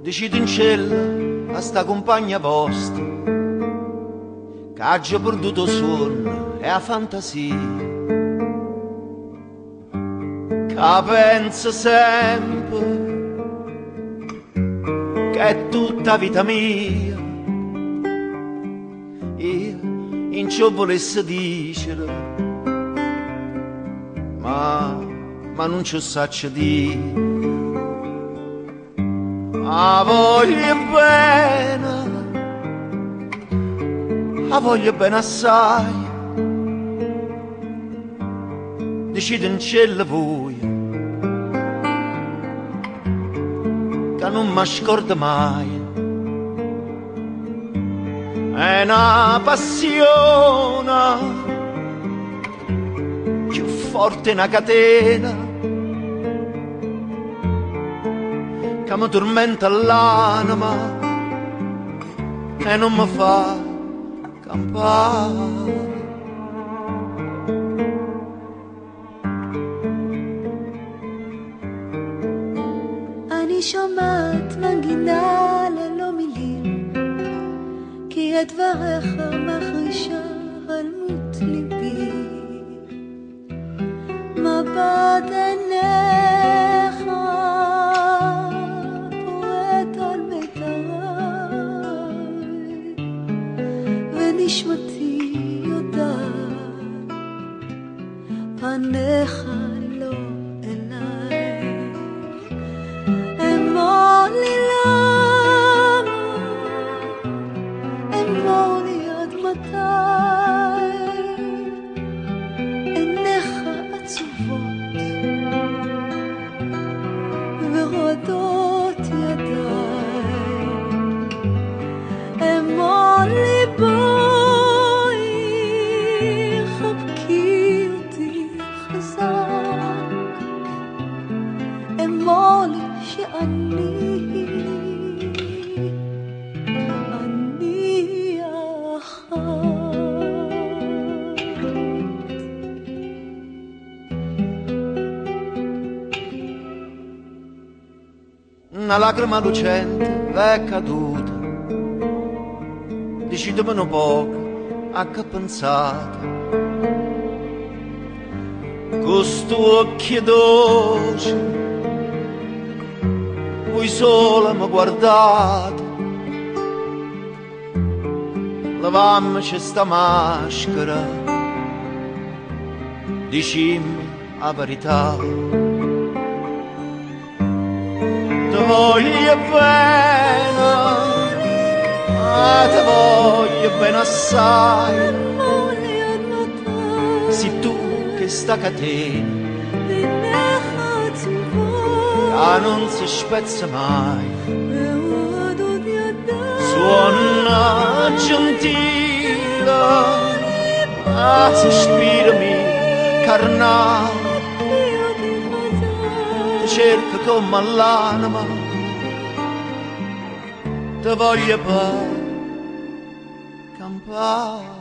Decide in cielo a sta compagna vostra che ha già perduto il sonno e la fantasia, che pensa sempre che è tutta vita mia. Io in ciò volesse dicere, ma non ci saccio dire. La voglio bene assai. Decide in cielo voi che non mi scorda mai. È una passione più forte una catena che mi tormenta l'anima e non mi fa campare. אני שומעת מנגינה ללא מילים, כי את דבריך מחרישה אלמות ליבי. מבט עיניך פועט על מיתרי, ונשמתי יודעת פניך לא אליי. אמור לי למה, אמור לי עד מתי, עיניך עצובות ורועדות ידיי. אמור לי בואי חבקי אותי חזק, אמור לי שאני Una lacrima lucente è caduta, decidemelo poco a che pensate. Questo occhio dolce, voi sola mi guardate, lavammoci sta maschera, dicimmi la verità. Ti voglio bene, ti voglio bene assai. Sei tu che sta catena che non si spezza mai. Suona gentile, sospirami carnale, cerca come l'anima, ti voglio per campare.